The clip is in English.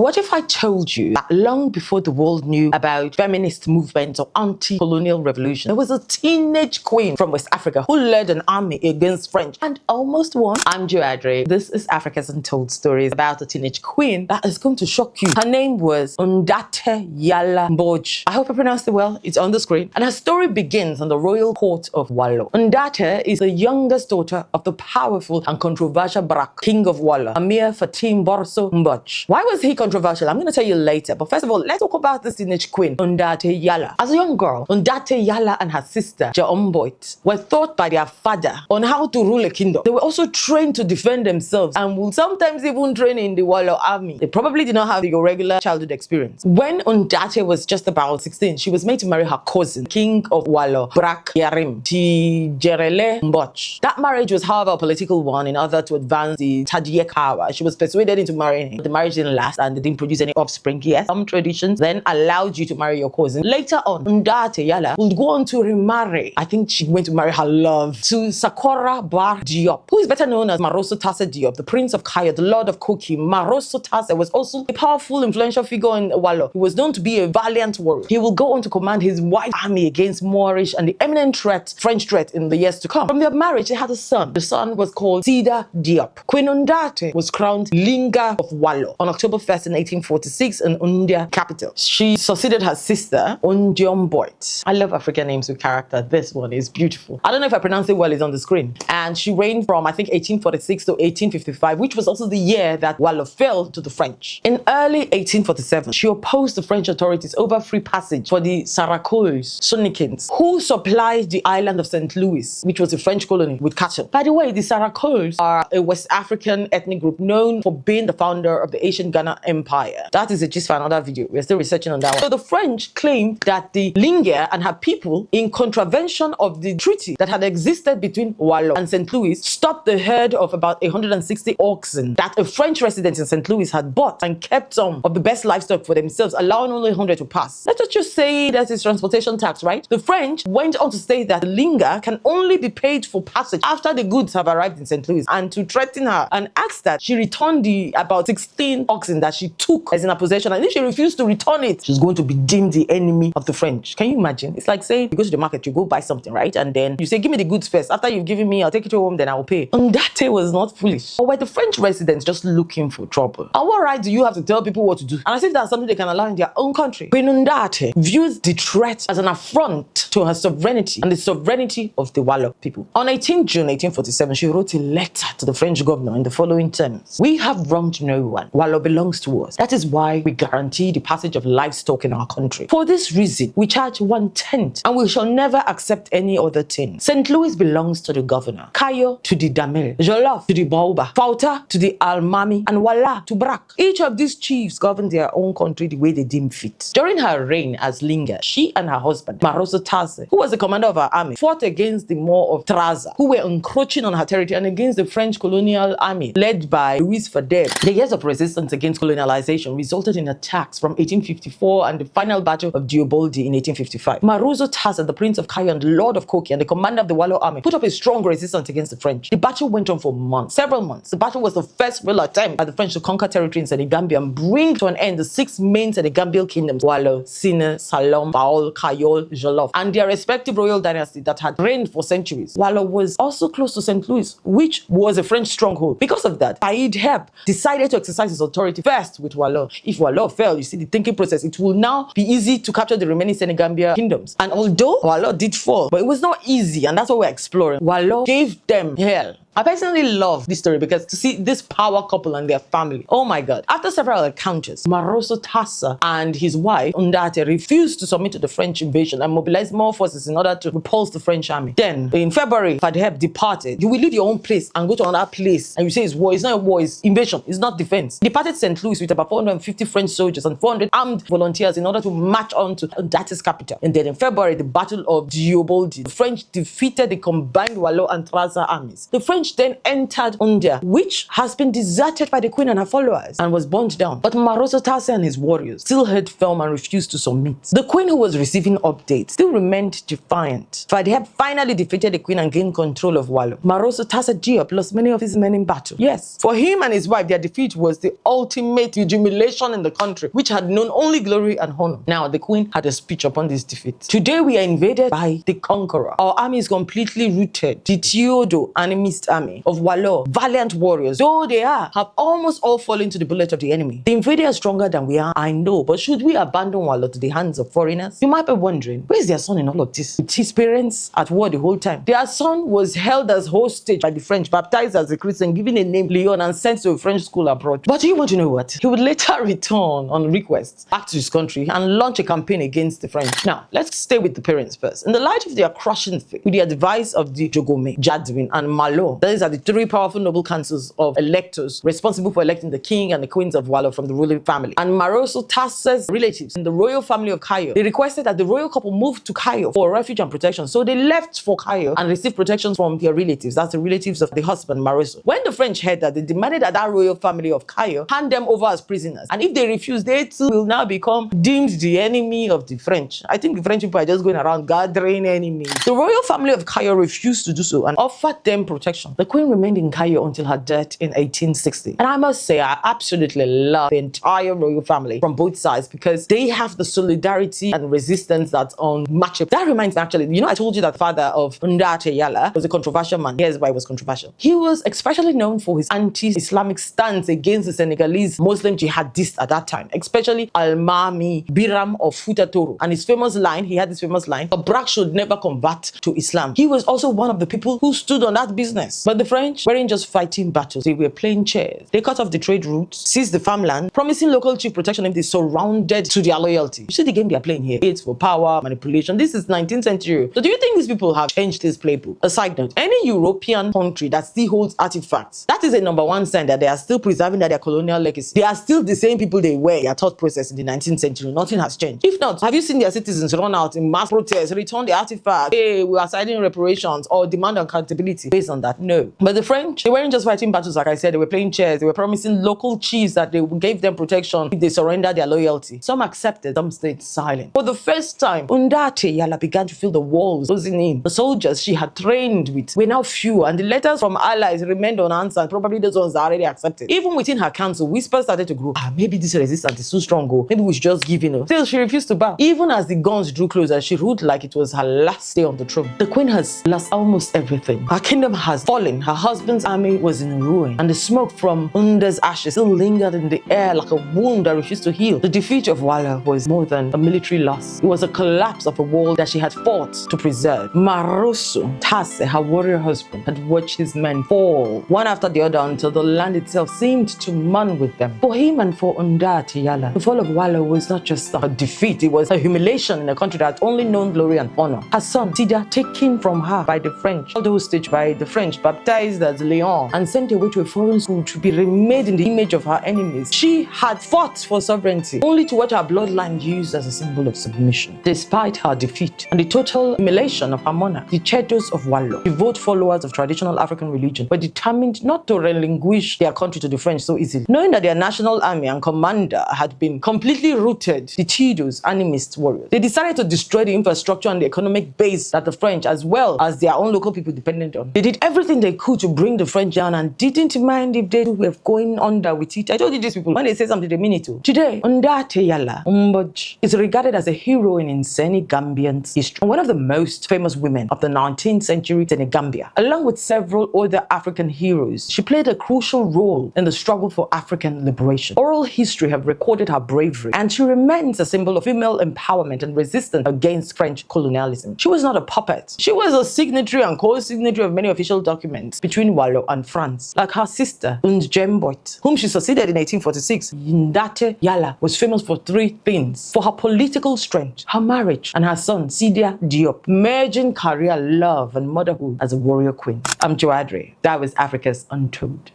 What if I told you that long before the world knew about feminist movements or anti-colonial revolution, there was a teenage queen from West Africa who led an army against French and almost won? I'm Joana. This is Africa's Untold Stories about a teenage queen that is going to shock you. Her name was NDATE YALLA. I hope I pronounced it well. It's on the screen. And her story begins on the royal court of YALLA. NDATE is the youngest daughter of the powerful and controversial Brak, king of YALLA, Amir Fatim Borso Mboch. Why was he controversial? I'm going to tell you later. But first of all, let's talk about this teenage queen, NDATE YALLA. As a young girl, NDATE YALLA and her sister, Joana, were taught by their father on how to rule a kingdom. They were also trained to defend themselves and would sometimes even train in the YALLA army. They probably did not have your regular childhood experience. When NDATE was just about 16, she was made to marry her cousin, king of YALLA, Brak Yarim Tijerele Mboch. That marriage was, however, a political one in order to advance the Tajik power. She was persuaded into marrying him. The marriage didn't last and they didn't produce any offspring. Yes, some traditions then allowed you to marry your cousin. Later on, NDATE YALLA would go on to remarry. I think she went to marry her love to Sakora Bar Diop, who is better known as Maroso Tasse Diop, the Prince of Kaya, the Lord of Koki. Maroso Tasse was also a powerful, influential figure in YALLA. He was known to be a valiant warrior. He will go on to command his white army against Moorish and the eminent French threat in the years to come. From their marriage, they had a son. The son was called Sida Diop. Queen NDATE was crowned Linga of YALLA on October 1st in 1846 in Undia capital. She succeeded her sister, Undiomboit. I love African names with character. This one is beautiful. I don't know if I pronounce it well, it's on the screen. And she reigned from, I think, 1846 to 1855, which was also the year that YALLA fell to the French. In early 1847, she opposed the French authorities over free passage for the Saracois Sonikins, who supplied the island of St. Louis, which was a French colony, with cattle. By the way, the Saracois are a West African ethnic group known for being the founder of the ancient Ghana Empire. That is a gist for another video. We're still researching on that one. So the French claimed that the Linga and her people, in contravention of the treaty that had existed between YALLA and St. Louis, stopped the herd of about 160 oxen that a French resident in St. Louis had bought and kept some of the best livestock for themselves, allowing only 100 to pass. Let's just say that is transportation tax, right? The French went on to say that the Linga can only be paid for passage after the goods have arrived in St. Louis, and to threaten her and ask that she return the about 16 oxen that she took as in her possession, and if she refused to return it, she's going to be deemed the enemy of the French. Can you imagine? It's like saying you go to the market, you go buy something, right? And then you say, give me the goods first. After you've given me, I'll take it to home, then I'll pay. NDATE was not foolish. Or were the French residents just looking for trouble? And what right do you have to tell people what to do? And as if that's something they can allow in their own country. Queen NDATE views the threat as an affront to her sovereignty and the sovereignty of the YALLA people. On 18 June 1847, she wrote a letter to the French governor in the following terms: "We have wronged no one. YALLA belongs to us. That is why we guarantee the passage of livestock in our country. For this reason, we charge 1/10, and we shall never accept any other thing. St. Louis belongs to the governor, Kayo to the Damel, Jollof to the Baoba, Fauta to the Almami, and Walla to Brak. Each of these chiefs govern their own country the way they deem fit." During her reign as Linga, she and her husband, Maroso Tasse, who was the commander of her army, fought against the Moor of Traza, who were encroaching on her territory, and against the French colonial army led by Louis Fadel. The years of resistance against colonialization resulted in attacks from 1854 and the final battle of Dioboldi in 1855. Maroso Tasse, the Prince of Kaya and the Lord of Koki, and the commander of the YALLA army, put up a strong resistance against the French. The battle went on for months, several months. The battle was the first real attempt by the French to conquer territory in Senegambia and bring to an end the 6 main Senegambian kingdoms: YALLA, Sine, Salom, Baol, Kayol, Jollof, and their respective royal dynasties that had reigned for centuries. YALLA was also close to St. Louis, which was a French stronghold. Because of that, Said Heb decided to exercise his authority first with YALLA. If YALLA fell, you see the thinking process, it will now be easy to capture the remaining Senegambia kingdoms. And although YALLA did fall, but it was not easy, and that's what we're exploring. YALLA gave them hell. I personally love this story because to see this power couple and their family, oh my God. After several encounters, Maroso Tasse and his wife, NDATE, refused to submit to the French invasion and mobilized more forces in order to repulse the French army. Then, in February, Fadheb departed. You will leave your own place and go to another place, and you say it's war. It's not a war, it's invasion. It's not defense. Departed St. Louis with about 450 French soldiers and 400 armed volunteers in order to march on to NDATE's capital. And then in February, the Battle of Dioboldi, the French defeated the combined YALLA and Traza armies. The French French then entered India, which has been deserted by the queen and her followers and was burnt down. But Maroso Tase and his warriors still held firm and refused to submit. The queen, who was receiving updates, still remained defiant. For they had finally defeated the queen and gained control of Wallo. Maroso Tase Diop lost many of his men in battle. Yes, for him and his wife, their defeat was the ultimate humiliation in the country, which had known only glory and honor. Now, the queen had a speech upon this defeat. Today, we are invaded by the conqueror. Our army is completely rooted. The Theodo animist army of Wallo, valiant warriors, though they are, have almost all fallen to the bullet of the enemy. The invader is stronger than we are, I know, but should we abandon Wallo to the hands of foreigners? You might be wondering, where is their son in all of this? With his parents at war the whole time. Their son was held as hostage by the French, baptized as a Christian, given a name Leon, and sent to a French school abroad. But do you want to know what? He would later return on request back to his country and launch a campaign against the French. Now, let's stay with the parents first. In the light of their crushing fate, with the advice of the Jogome, Jadwin, and Malo, these are the three powerful noble councils of electors responsible for electing the king and the queens of Wallo from the ruling family, and Maroso Tase's relatives in the royal family of Cayo, they requested that the royal couple move to Cayo for refuge and protection. So they left for Cayo and received protection from their relatives. That's the relatives of the husband, Maroso. When the French heard that, they demanded that that royal family of Cayo hand them over as prisoners. And if they refuse, they too will now become deemed the enemy of the French. I think the French people are just going around gathering enemies. The royal family of Cayo refused to do so and offered them protection. The queen remained in Cayo until her death in 1860. And I must say, I absolutely love the entire royal family from both sides because they have the solidarity and resistance that's unmatchable. That reminds me, actually, you know, I told you that the father of NDATE, YALLA, was a controversial man. Here's why he was controversial. He was especially known for his anti-Islamic stance against the Senegalese Muslim jihadists at that time, especially Almami Biram of Futa Toro. And his famous line, he had this famous line, a black should never convert to Islam. He was also one of the people who stood on that business. But the French weren't just fighting battles, they were playing chess. They cut off the trade routes, seized the farmland, promising local chief protection if they surrounded to their loyalty. You see the game they are playing here? It's for power, manipulation. This is 19th century. So do you think these people have changed this playbook? A side note, any European country that still holds artifacts, that is a #1 sign that they are still preserving their colonial legacy. They are still the same people they were, their thought process in the 19th century. Nothing has changed. If not, have you seen their citizens run out in mass protests, return the artifact, hey, we are citing reparations, or demand accountability based on that? No. But the French, they weren't just fighting battles, like I said, they were playing chess. They were promising local chiefs that they gave them protection if they surrendered their loyalty. Some accepted, some stayed silent. For the first time, NDATE YALLA began to feel the walls closing in. The soldiers she had trained with were now few, and the letters from allies remained unanswered. Probably those ones are already accepted. Even within her council, whispers started to grow. Maybe this resistance is too strong. Maybe we should just give in. Still, she refused to bow. Even as the guns drew closer, she ruled like it was her last day on the throne. The queen has lost almost everything. Her kingdom has fallen. Her husband's army was in ruin, and the smoke from Unda's ashes still lingered in the air like a wound that refused to heal. The defeat of Wallo was more than a military loss. It was a collapse of a world that she had fought to preserve. Maroso Tase, her warrior husband, had watched his men fall one after the other until the land itself seemed to mourn with them. For him and for NDATE YALLA, the fall of Wallo was not just a defeat, it was a humiliation in a country that had only known glory and honor. Her son, Sida, taken from her by the French, held hostage by the French, baptized as Leon, and sent away to a foreign school to be remade in the image of her enemies. She had fought for sovereignty, only to watch her bloodline used as a symbol of submission. Despite her defeat and the total humiliation of her monarch, the Chedos of Wallo, devout followers of traditional African religion, were determined not to relinquish their country to the French so easily. Knowing that their national army and commander had been completely routed, the Chedos, animist warriors, they decided to destroy the infrastructure and the economic base that the French, as well as their own local people, depended on. They did everything they could to bring the French down and didn't mind if they were going under with it. I told you these people, when they say something, they mean it too. Today, NDATE YALLA is regarded as a hero in Senegambian history, and one of the most famous women of the 19th century Senegambia. Along with several other African heroes, she played a crucial role in the struggle for African liberation. Oral history have recorded her bravery, and she remains a symbol of female empowerment and resistance against French colonialism. She was not a puppet. She was a signatory and co-signatory of many official documents between Wallo and France. Like her sister, Njemboit, whom she succeeded in 1846, NDATE YALLA was famous for three things: for her political strength, her marriage, and her son, Sidia Diop, merging career, love, and motherhood as a warrior queen. I'm Joadre. That was Africa's Untold.